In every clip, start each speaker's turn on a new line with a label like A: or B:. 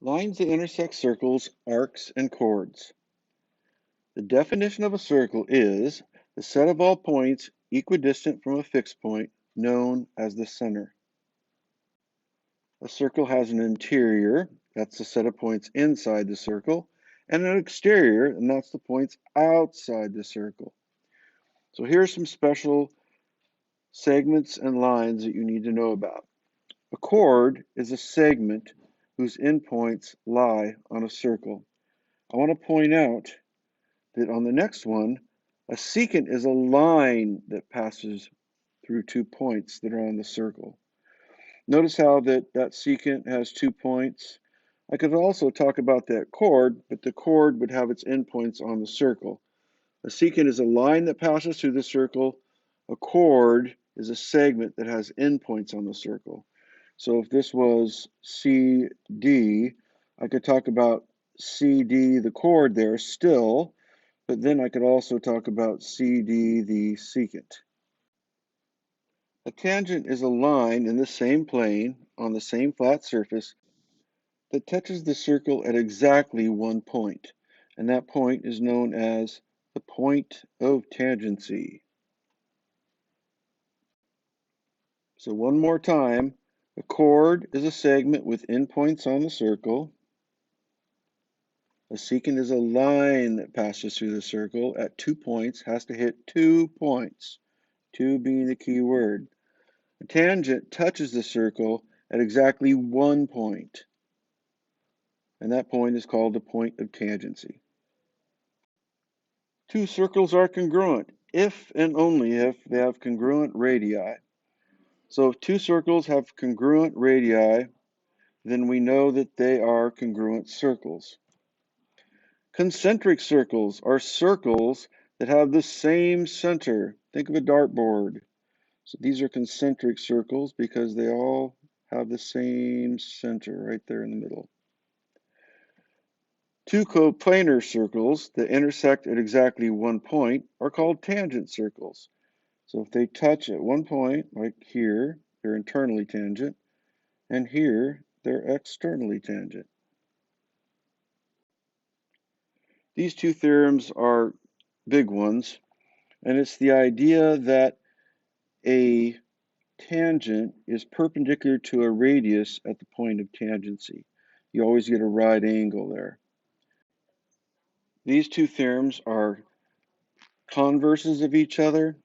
A: Lines that intersect circles, arcs, and chords. The definition of a circle is the set of all points equidistant from a fixed point known as the center. A circle has an interior, that's the set of points inside the circle, and an exterior, and that's the points outside the circle. So here are some special segments and lines that you need to know about. A chord is a segment whose endpoints lie on a circle. I want to point out that on the next one, a secant is a line that passes through 2 points that are on the circle. Notice how that secant has 2 points. I could also talk about that chord, but the chord would have its endpoints on the circle. A secant is a line that passes through the circle. A chord is a segment that has endpoints on the circle. So if this was CD, I could talk about CD, the chord there still, but then I could also talk about CD, the secant. A tangent is a line in the same plane on the same flat surface that touches the circle at exactly one point, and that point is known as the point of tangency. So one more time, a chord is a segment with endpoints on the circle. A secant is a line that passes through the circle at 2 points, has to hit 2 points, 2 being the key word. A tangent touches the circle at exactly 1 point, and that point is called the point of tangency. Two circles are congruent if and only if they have congruent radii. So if two circles have congruent radii, then we know that they are congruent circles. Concentric circles are circles that have the same center. Think of a dartboard. So these are concentric circles because they all have the same center right there in the middle. Two coplanar circles that intersect at exactly 1 point are called tangent circles. So if they touch at 1 point, like here, they're internally tangent, and here, they're externally tangent. These two theorems are big ones, and it's the idea that a tangent is perpendicular to a radius at the point of tangency. You always get a right angle there. These two theorems are converses of each other.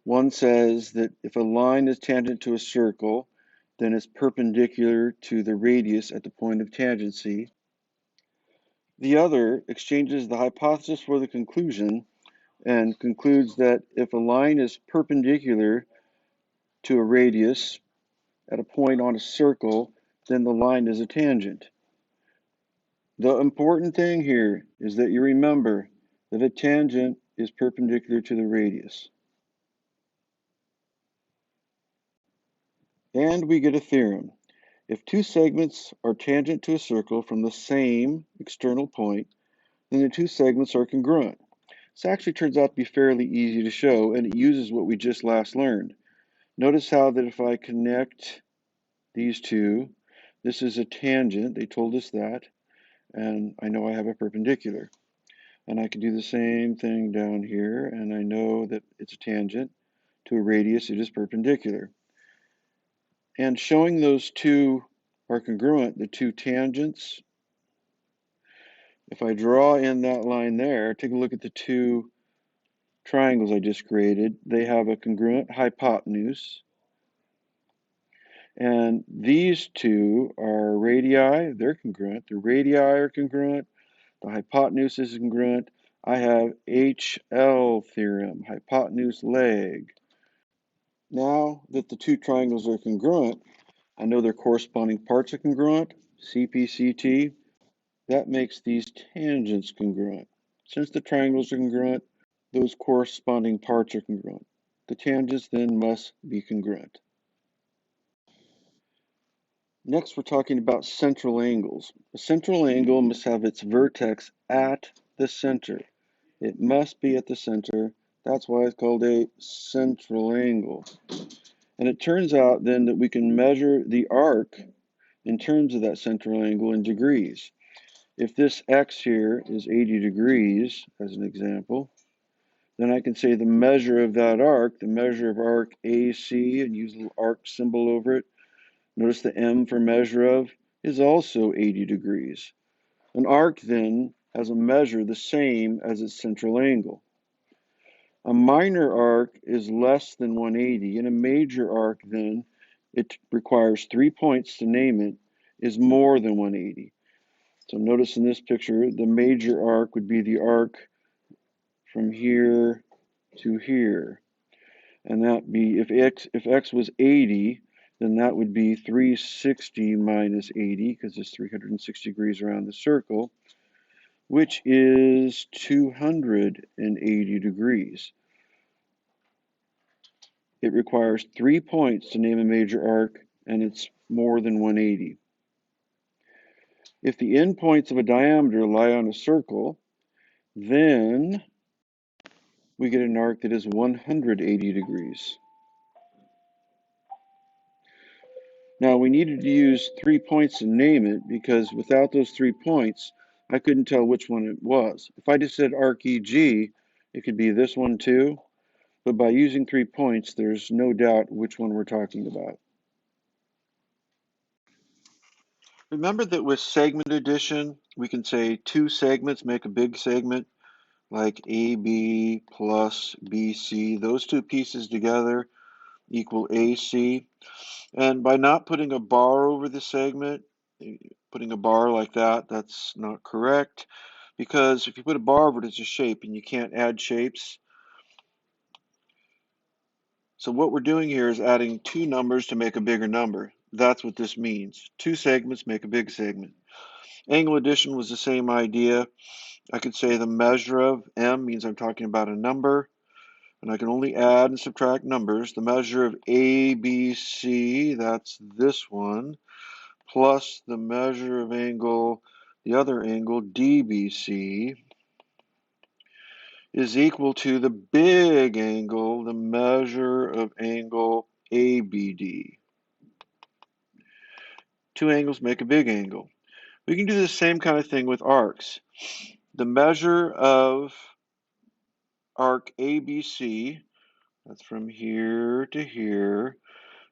A: One says that if a line is tangent to a circle, then it's perpendicular to the radius at the point of tangency. The other exchanges the hypothesis for the conclusion and concludes that if a line is perpendicular to a radius at a point on a circle, then the line is a tangent. The important thing here is that you remember that a tangent is perpendicular to the radius. And we get a theorem. If two segments are tangent to a circle from the same external point, then the two segments are congruent. This actually turns out to be fairly easy to show, and it uses what we just last learned. Notice how that if I connect these two, this is a tangent, they told us that, and I know I have a perpendicular. And I can do the same thing down here, and I know that it's a tangent to a radius, it is perpendicular. And showing those two are congruent, the two tangents, if I draw in that line there, take a look at the two triangles I just created. They have a congruent hypotenuse. And these two are radii, they're congruent. The radii are congruent. The hypotenuse is congruent. I have HL theorem, hypotenuse leg. Now that the two triangles are congruent, I know their corresponding parts are congruent, CPCT. That makes these tangents congruent. Since the triangles are congruent, those corresponding parts are congruent. The tangents then must be congruent. Next, we're talking about central angles. A central angle must have its vertex at the center. It must be at the center. That's why it's called a central angle. And it turns out then that we can measure the arc in terms of that central angle in degrees. If this x here is 80 degrees, as an example, then I can say the measure of that arc, the measure of arc AC, and use a little arc symbol over it. Notice the M for measure of is also 80 degrees. An arc then has a measure the same as its central angle. A minor arc is less than 180, and a major arc then, it requires 3 points to name it, is more than 180. So notice in this picture, the major arc would be the arc from here to here. And that be, if x was 80, then that would be 360 minus 80, because it's 360 degrees around the circle, which is 280 degrees. It requires 3 points to name a major arc, and it's more than 180. If the endpoints of a diameter lie on a circle, then we get an arc that is 180 degrees. Now, we needed to use 3 points to name it, because without those 3 points, I couldn't tell which one it was. If I just said arc EG, it could be this one too, but by using 3 points, there's no doubt which one we're talking about. Remember that with segment addition, we can say 2 segments make a big segment, like AB plus BC. Those 2 pieces together equal AC. And by not putting a bar over the segment, putting a bar like that, that's not correct, because if you put a bar over it, it's a shape, and you can't add shapes. So what we're doing here is adding 2 numbers to make a bigger number. That's what this means. 2 segments make a big segment. Angle addition was the same idea. I could say the measure of M means I'm talking about a number, and I can only add and subtract numbers. The measure of ABC, that's this one, plus the measure of angle, the other angle, DBC, is equal to the big angle, the measure of angle ABD. 2 angles make a big angle. We can do the same kind of thing with arcs. The measure of arc ABC, that's from here to here,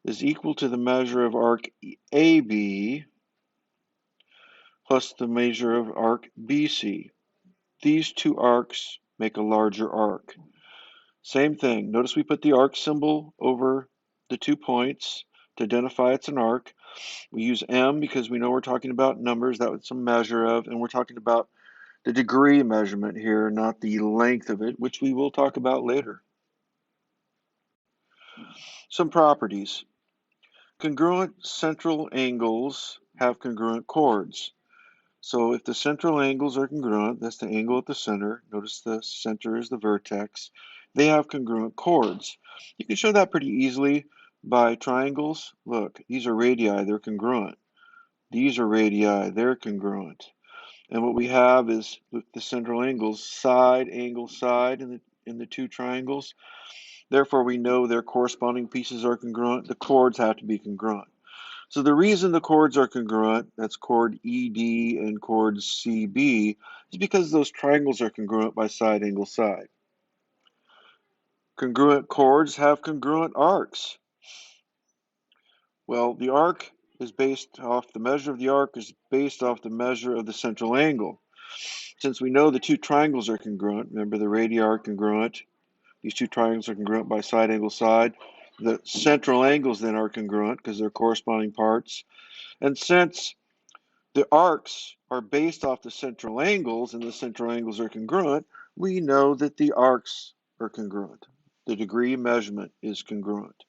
A: is equal to the measure of arc AB plus the measure of arc BC. These 2 arcs make a larger arc. Same thing. Notice we put the arc symbol over the 2 points to identify it's an arc. We use M because we know we're talking about numbers, that was some measure of, and we're talking about the degree measurement here, not the length of it, which we will talk about later. Some properties. Congruent central angles have congruent chords. So if the central angles are congruent, that's the angle at the center, notice the center is the vertex, they have congruent chords. You can show that pretty easily by triangles. Look, these are radii, they're congruent. These are radii, they're congruent. And what we have is the central angles, side, angle, side in the 2 triangles. Therefore, we know their corresponding pieces are congruent. The chords have to be congruent. So the reason the chords are congruent, that's chord ED and chord CB, is because those triangles are congruent by side, angle, side. Congruent chords have congruent arcs. Well, the arc is based off, the measure of the arc is based off the measure of the central angle. Since we know the 2 triangles are congruent, remember the radii are congruent, these 2 triangles are congruent by side, angle, side. The central angles then are congruent because they're corresponding parts. And since the arcs are based off the central angles and the central angles are congruent, we know that the arcs are congruent. The degree measurement is congruent.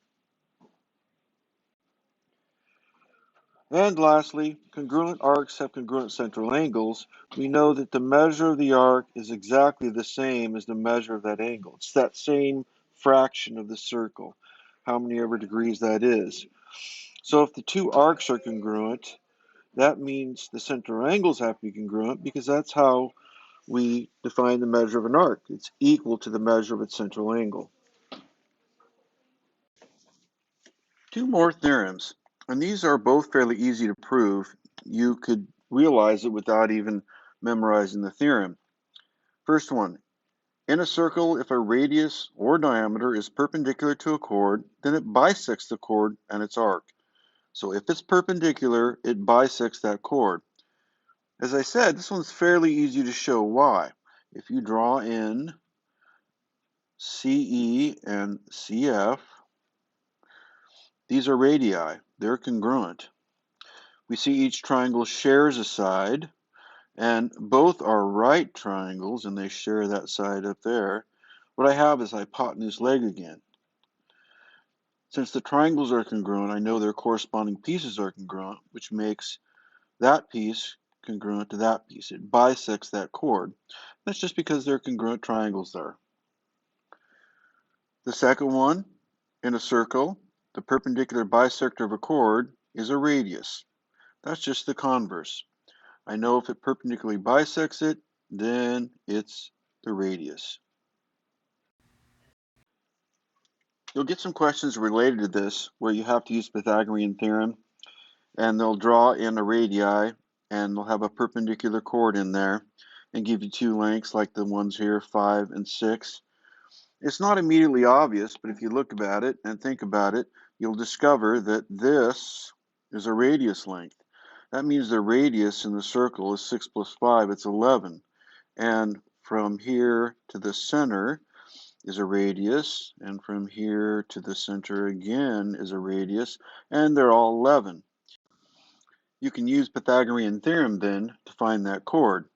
A: And lastly, congruent arcs have congruent central angles. We know that the measure of the arc is exactly the same as the measure of that angle. It's that same fraction of the circle, how many ever degrees that is. So if the 2 arcs are congruent, that means the central angles have to be congruent, because that's how we define the measure of an arc. It's equal to the measure of its central angle. 2 more theorems. And these are both fairly easy to prove. You could realize it without even memorizing the theorem. First one, in a circle, if a radius or diameter is perpendicular to a chord, then it bisects the chord and its arc. So if it's perpendicular, it bisects that chord. As I said, this one's fairly easy to show. Why? If you draw in CE and CF, these are radii. They're congruent. We see each triangle shares a side, and both are right triangles, and they share that side up there. What I have is hypotenuse leg again. Since the triangles are congruent, I know their corresponding pieces are congruent, which makes that piece congruent to that piece. It bisects that chord. That's just because they're congruent triangles there. The second one, in a circle, the perpendicular bisector of a chord is a radius. That's just the converse. I know if it perpendicularly bisects it, then it's the radius. You'll get some questions related to this where you have to use Pythagorean Theorem, and they'll draw in a radii, and they'll have a perpendicular chord in there and give you two lengths like the ones here, 5 and 6. It's not immediately obvious, but if you look at it and think about it, you'll discover that this is a radius length. That means the radius in the circle is 6 plus 5, it's 11. And from here to the center is a radius, and from here to the center again is a radius, and they're all 11. You can use Pythagorean theorem then to find that chord.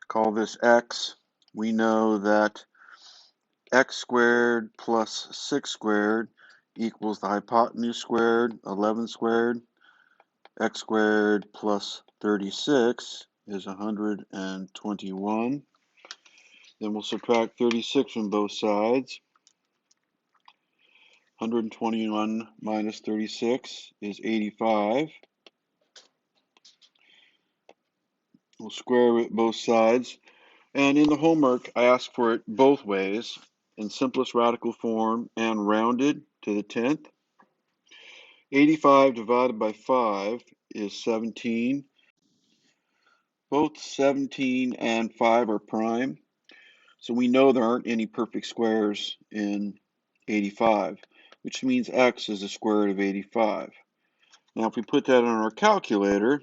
A: Call this x. We know that x squared plus 6 squared equals the hypotenuse squared, 11 squared. X squared plus 36 is 121. Then we'll subtract 36 from both sides. 121 minus 36 is 85. We'll square root both sides. And in the homework, I ask for it both ways, in simplest radical form and rounded to the 10th. 85 divided by 5 is 17. Both 17 and 5 are prime. So we know there aren't any perfect squares in 85, which means x is the square root of 85. Now if we put that on our calculator,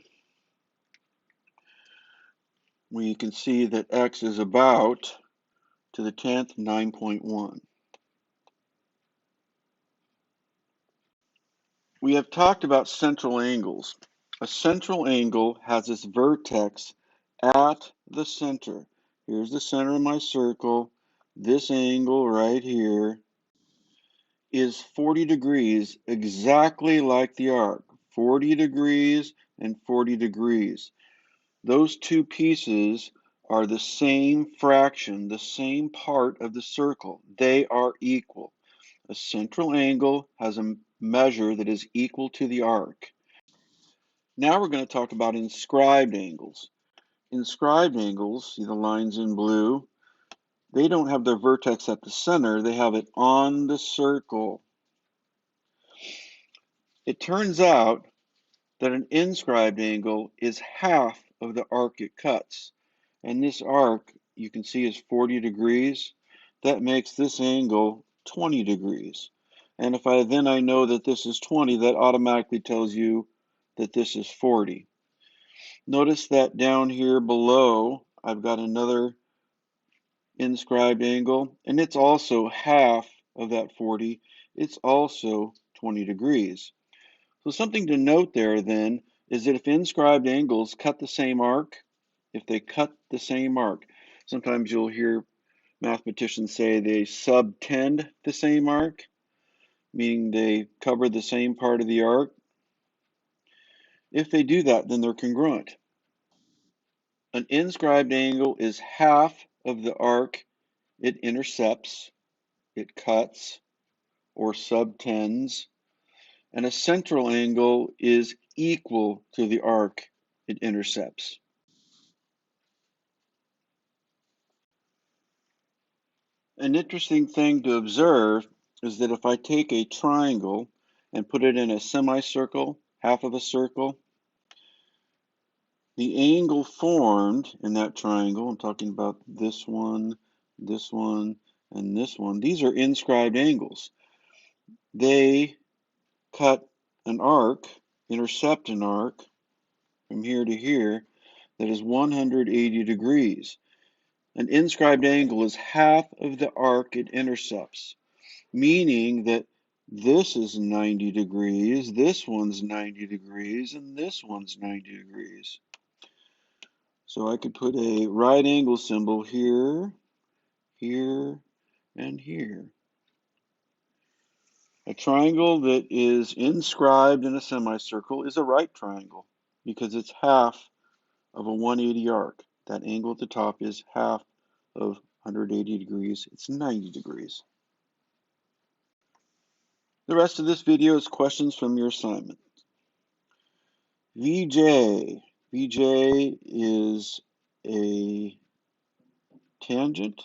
A: we can see that x is about, to the 10th, 9.1. We have talked about central angles. A central angle has its vertex at the center. Here's the center of my circle. This angle right here is 40 degrees, exactly like the arc. 40 degrees and 40 degrees. Those two pieces are the same fraction, the same part of the circle. They are equal. A central angle has a measure that is equal to the arc. Now we're going to talk about inscribed angles. Inscribed angles, see the lines in blue, they don't have their vertex at the center, they have it on the circle. It turns out that an inscribed angle is half of the arc it cuts. And this arc, you can see, is 40 degrees. That makes this angle 20 degrees. And if I know that this is 20, that automatically tells you that this is 40. Notice that down here below, I've got another inscribed angle, and it's also half of that 40. It's also 20 degrees. So something to note there then is that if inscribed angles cut the same arc, if they cut the same arc, sometimes you'll hear mathematicians say they subtend the same arc, meaning they cover the same part of the arc. If they do that, then they're congruent. An inscribed angle is half of the arc it intercepts, it cuts, or subtends, and a central angle is equal to the arc it intercepts. An interesting thing to observe is that if I take a triangle and put it in a semicircle half of a circle. The angle formed in that triangle, I'm talking about this one, and this one. These are inscribed angles. They cut an arc, intercept an arc from here to here that is 180 degrees. An inscribed angle is half of the arc it intercepts, meaning that this is 90 degrees, this one's 90 degrees, and this one's 90 degrees. So I could put a right angle symbol here, here, and here. A triangle that is inscribed in a semicircle is a right triangle because it's half of a 180 arc. That angle at the top is half of 180 degrees. It's 90 degrees. The rest of this video is questions from your assignment. VJ. VJ is a tangent.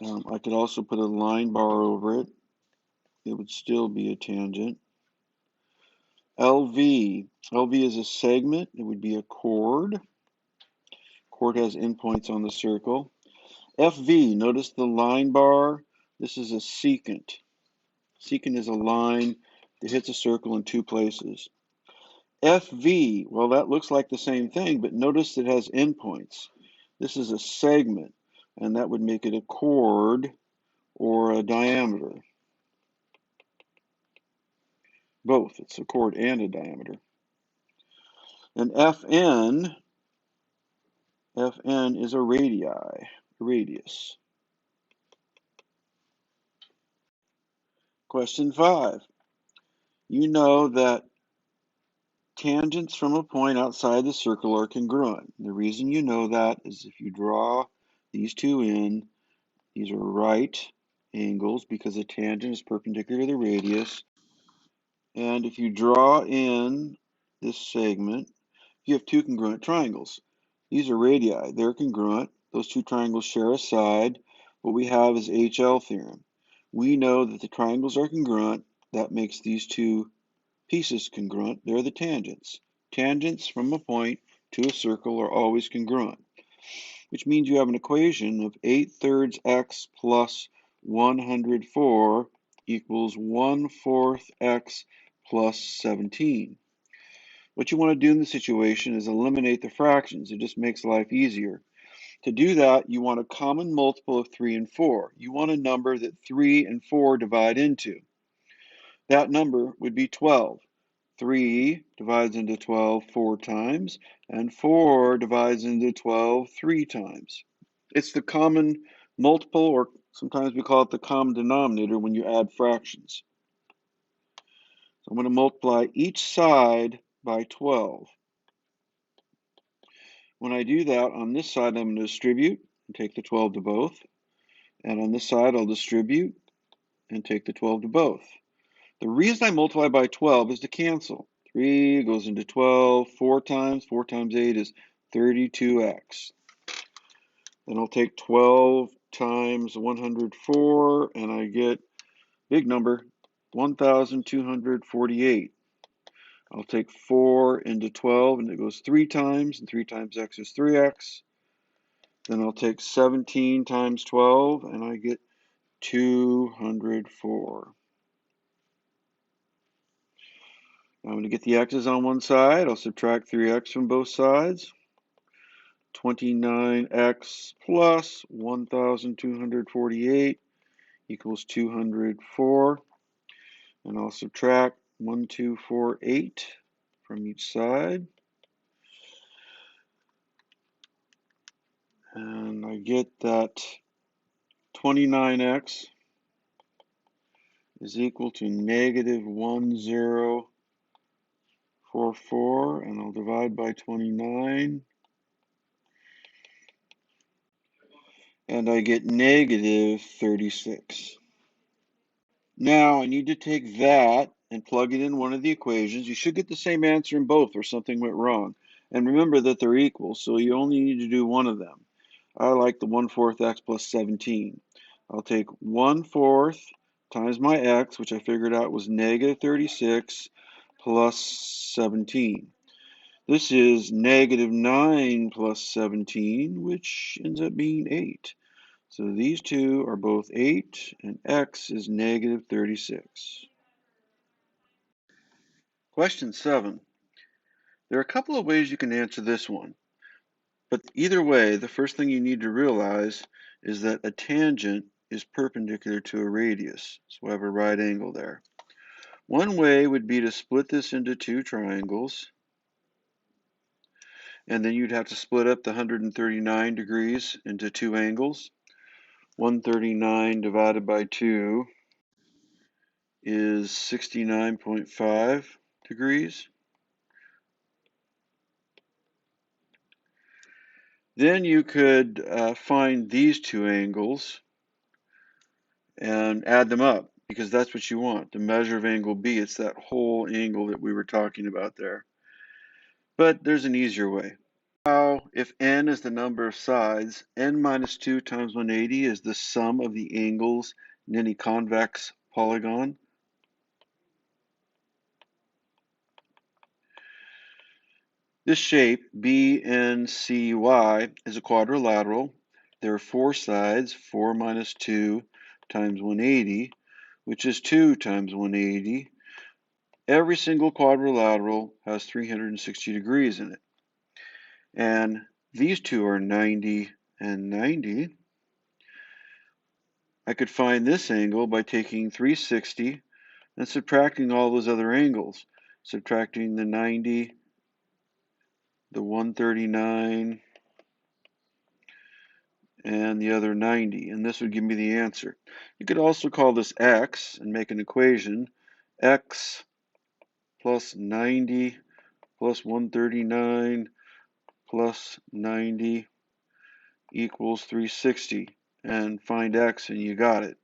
A: I could also put a line bar over it. It would still be a tangent. LV. LV is a segment. It would be a chord. Chord has endpoints on the circle. FV. Notice the line bar. This is a secant. Secant is a line that hits a circle in two places. FV. Well, that looks like the same thing, but notice it has endpoints. This is a segment, and that would make it a chord or a diameter. Both. It's a chord and a diameter. And FN is a radii, a radius. Question 5. You know that tangents from a point outside the circle are congruent. The reason you know that is if you draw these two in, these are right angles because a tangent is perpendicular to the radius. And if you draw in this segment, you have two congruent triangles. These are radii. They're congruent. Those two triangles share a side. What we have is HL theorem. We know that the triangles are congruent. That makes these two pieces congruent. They're the tangents. Tangents from a point to a circle are always congruent, which means you have an equation of 8/3 x plus 104 equals 1/4 x plus 17. What you want to do in this situation is eliminate the fractions. It just makes life easier. To do that, you want a common multiple of 3 and 4. You want a number that 3 and 4 divide into. That number would be 12. 3 divides into 12 4 times, and 4 divides into 12 3 times. It's the common multiple, or sometimes we call it the common denominator when you add fractions. So I'm going to multiply each side by 12. When I do that, on this side, I'm going to distribute and take the 12 to both. And on this side, I'll distribute and take the 12 to both. The reason I multiply by 12 is to cancel. 3 goes into 12 4 times. 4 times 8 is 32x. Then I'll take 12 times 104, and I get big number, 1,248. I'll take 4 into 12, and it goes 3 times, and 3 times x is 3x. Then I'll take 17 times 12, and I get 204. I'm going to get the x's on one side. I'll subtract 3x from both sides. 29x plus 1,248 equals 204. And I'll subtract 1,248 from each side. And I get that 29x is equal to negative 1044, and I'll divide by 29. And I get negative 36. Now I need to take that and plug it in one of the equations. You should get the same answer in both or something went wrong. And remember that they're equal, so you only need to do one of them. I like the 1/4 x plus 17. I'll take 1/4 times my x, which I figured out was negative 36 plus 17. This is negative 9 plus 17, which ends up being 8. So these two are both 8, and x is negative 36. Question 7. There are a couple of ways you can answer this one. But either way, the first thing you need to realize is that a tangent is perpendicular to a radius. So I have a right angle there. One way would be to split this into two triangles. And then you'd have to split up the 139 degrees into two angles. 139 divided by 2 is 69.5 degrees. Then you could find these two angles and add them up, because that's what you want. The measure of angle B, it's that whole angle that we were talking about there. But there's an easier way. Now, if n is the number of sides, n minus 2 times 180 is the sum of the angles in any convex polygon. This shape, BNCY, is a quadrilateral. There are 4 sides, 4 minus 2 times 180, which is 2 times 180. Every single quadrilateral has 360 degrees in it. And these two are 90 and 90. I could find this angle by taking 360 and subtracting all those other angles. Subtracting the 90, the 139, and the other 90, and this would give me the answer. You could also call this x and make an equation. X plus 90 plus 139 plus 90 equals 360, and find x and you got it.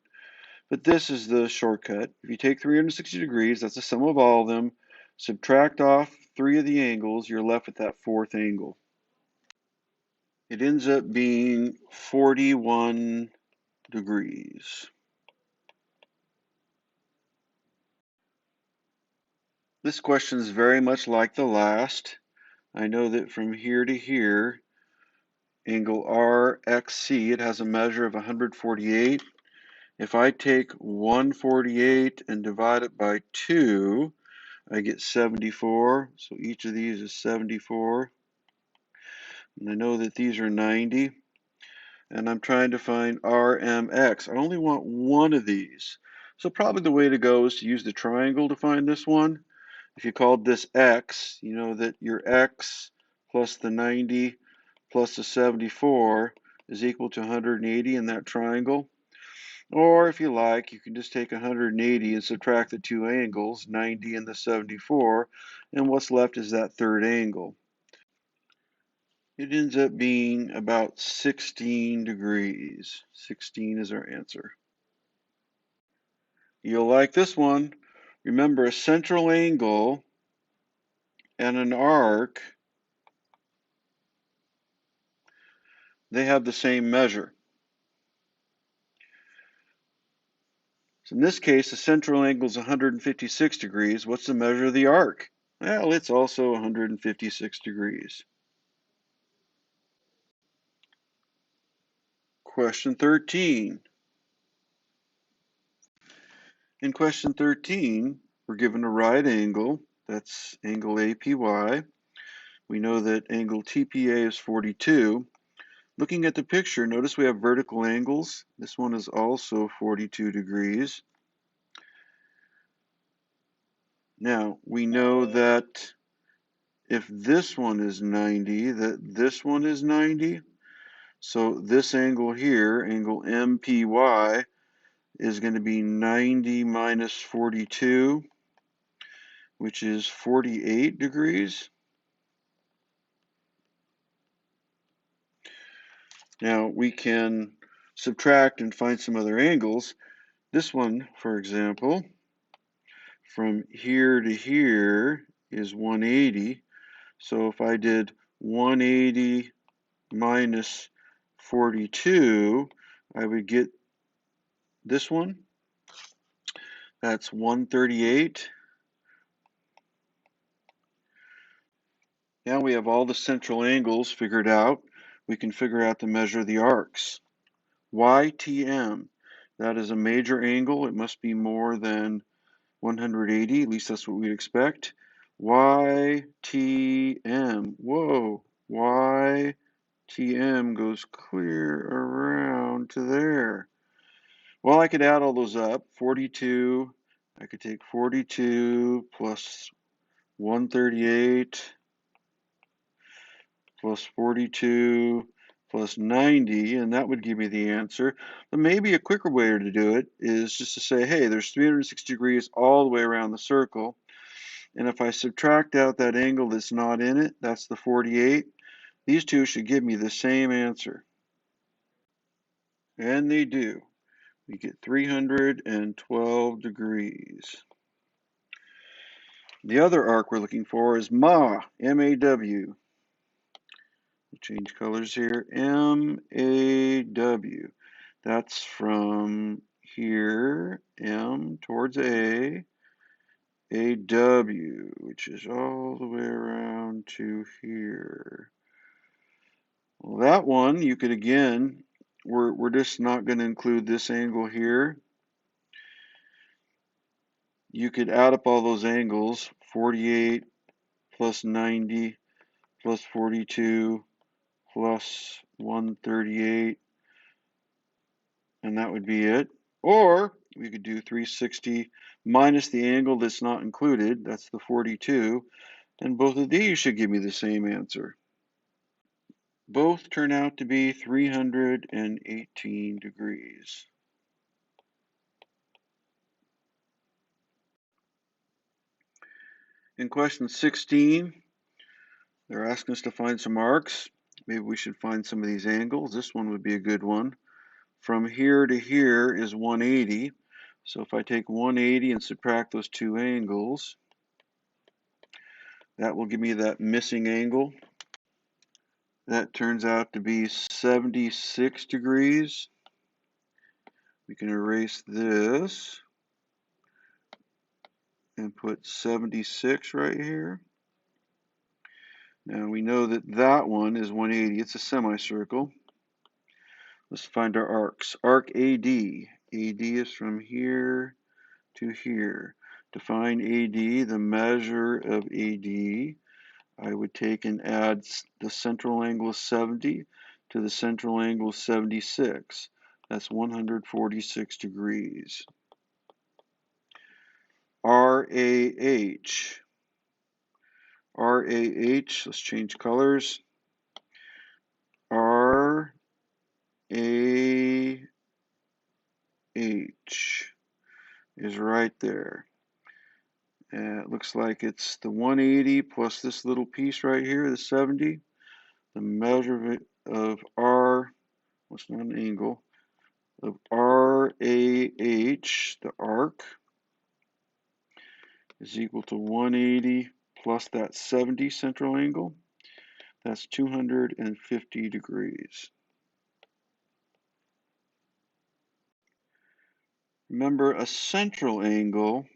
A: But this is the shortcut. If you take 360 degrees, that's the sum of all of them, subtract off 3 of the angles, you're left with that 4th angle. It ends up being 41 degrees. This question is very much like the last. I know that from here to here, angle RXC, it has a measure of 148. If I take 148 and divide it by 2, I get 74. So each of these is 74. And I know that these are 90. And I'm trying to find RMX. I only want one of these. So probably the way to go is to use the triangle to find this one. If you called this x, you know that your x plus the 90 plus the 74 is equal to 180 in that triangle. Or if you like, you can just take 180 and subtract the two angles, 90 and the 74, and what's left is that 3rd angle. It ends up being about 16 degrees. 16 is our answer. You'll like this one. Remember, a central angle and an arc, they have the same measure. So in this case, the central angle is 156 degrees. What's the measure of the arc? Well, it's also 156 degrees. Question 13. In question 13, we're given a right angle. That's angle APY. We know that angle TPA is 42. Looking at the picture, notice we have vertical angles. This one is also 42 degrees. Now, we know that if this one is 90, that this one is 90. So this angle here, angle MPY, is going to be 90 minus 42, which is 48 degrees. Now we can subtract and find some other angles. This one, for example, from here to here is 180. So if I did 180 minus 42, I would get this one. That's 138. Now we have all the central angles figured out. We can figure out the measure of the arcs. YTM, that is a major angle. It must be more than 180, at least that's what we'd expect. YTM, whoa, YTM goes clear around to there. Well, I could add all those up. 42, I could take 42 plus 138 plus 42 plus 90, and that would give me the answer. But maybe a quicker way to do it is just to say, hey, there's 360 degrees all the way around the circle. And if I subtract out that angle that's not in it, that's the 48. These two should give me the same answer. And they do. We get 312 degrees. The other arc we're looking for is MAW, M-A-W. We'll change colors here, M-A-W. That's from here, M towards A, A-W, which is all the way around to here. Well, that one, you could again, we're just not going to include this angle here. You could add up all those angles, 48 plus 90 plus 42 plus 138, and that would be it. Or we could do 360 minus the angle that's not included, that's the 42, and both of these should give me the same answer. Both turn out to be 318 degrees. In question 16, they're asking us to find some arcs. Maybe we should find some of these angles. This one would be a good one. From here to here is 180. So if I take 180 and subtract those two angles, that will give me that missing angle. That turns out to be 76 degrees. We can erase this and put 76 right here. Now we know that that one is 180. It's a semicircle. Let's find our arcs. Arc AD. AD is from here to here. To find AD, the measure of AD, I would take and add the central angle 70 to the central angle 76. That's 146 degrees. RAH. RAH, let's change colors. RAH is right there. And it looks like it's the 180 plus this little piece right here, the 70. The measure of R, what's not an angle, of RAH, the arc, is equal to 180 plus that 70 central angle. That's 250 degrees. Remember, a central angle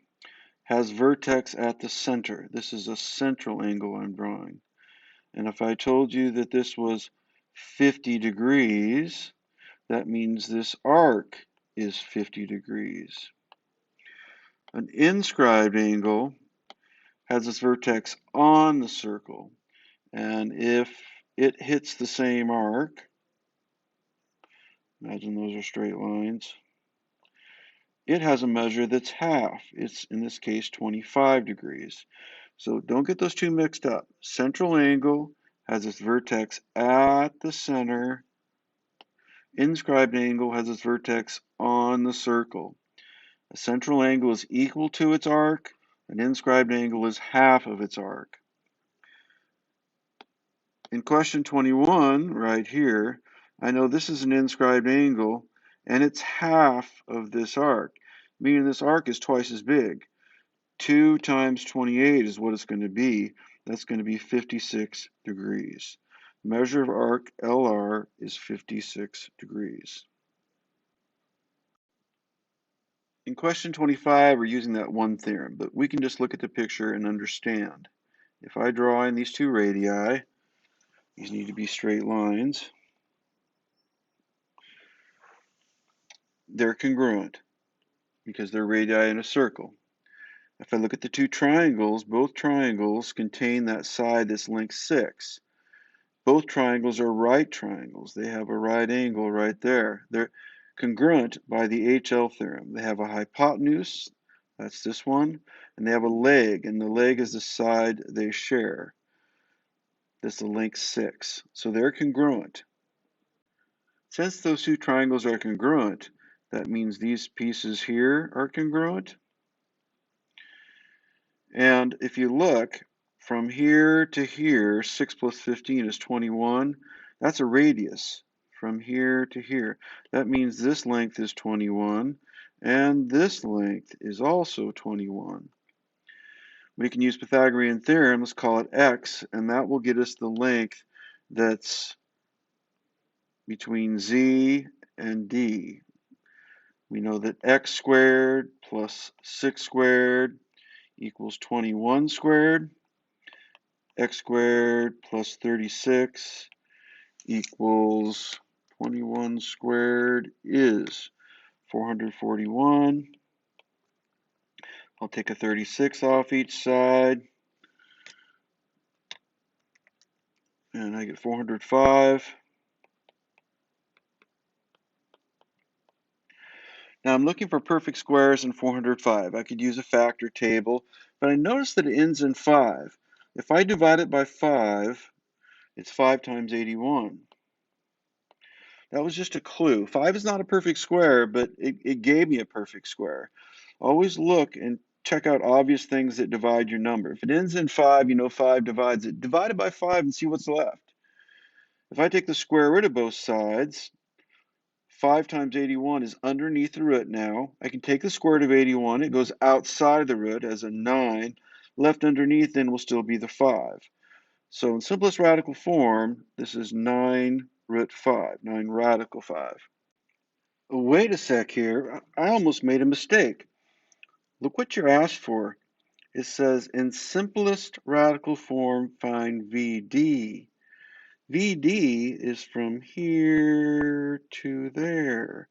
A: has vertex at the center. This is a central angle I'm drawing. And if I told you that this was 50 degrees, that means this arc is 50 degrees. An inscribed angle has its vertex on the circle. And if it hits the same arc, imagine those are straight lines, it has a measure that's half. It's, in this case, 25 degrees. So don't get those two mixed up. Central angle has its vertex at the center. Inscribed angle has its vertex on the circle. A central angle is equal to its arc. An inscribed angle is half of its arc. In question 21, right here, I know this is an inscribed angle, and it's half of this arc, meaning this arc is twice as big. 2 times 28 is what it's going to be. That's going to be 56 degrees. Measure of arc, LR, is 56 degrees. In question 25, we're using that one theorem, but we can just look at the picture and understand. If I draw in these two radii, these need to be straight lines. They're congruent because they're radii in a circle. If I look at the two triangles, both triangles contain that side that's length 6. Both triangles are right triangles. They have a right angle right there. They're congruent by the HL theorem. They have a hypotenuse, that's this one, and they have a leg, and the leg is the side they share. That's the length 6. So they're congruent. Since those two triangles are congruent, that means these pieces here are congruent. And if you look from here to here, 6 plus 15 is 21. That's a radius from here to here. That means this length is 21, and this length is also 21. We can use Pythagorean Theorem, let's call it x, and that will get us the length that's between z and d. We know that x squared plus 6 squared equals 21 squared. X squared plus 36 equals 21 squared is 441. I'll take a 36 off each side, and I get 405. Now I'm looking for perfect squares in 405. I could use a factor table, but I notice that it ends in 5. If I divide it by 5, it's 5 times 81. That was just a clue. 5 is not a perfect square, but it gave me a perfect square. Always look and check out obvious things that divide your number. If it ends in 5, you know 5 divides it. Divide it by 5 and see what's left. If I take the square root of both sides, 5 times 81 is underneath the root now. I can take the square root of 81. It goes outside the root as a 9. Left underneath then will still be the 5. So in simplest radical form, this is 9 root 5, 9 radical 5. Wait a sec here. I almost made a mistake. Look what you're asked for. It says, in simplest radical form, find VD. VD is from here to there.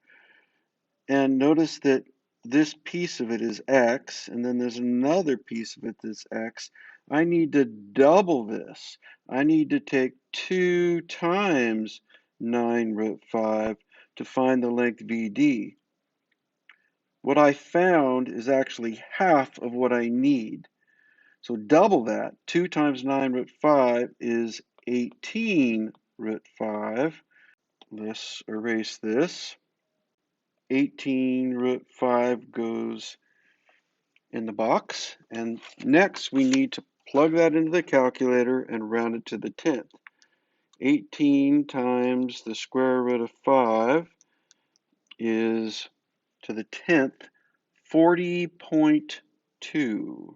A: And notice that this piece of it is X, and then there's another piece of it that's X. I need to double this. I need to take 2 times 9 root 5 to find the length VD. What I found is actually half of what I need. So double that. 2 times 9 root 5 is 18 root 5. Let's erase this. 18 root 5 goes in the box. And next we need to plug that into the calculator and round it to the 10th. 18 times the square root of 5 is to the 10th 40.2.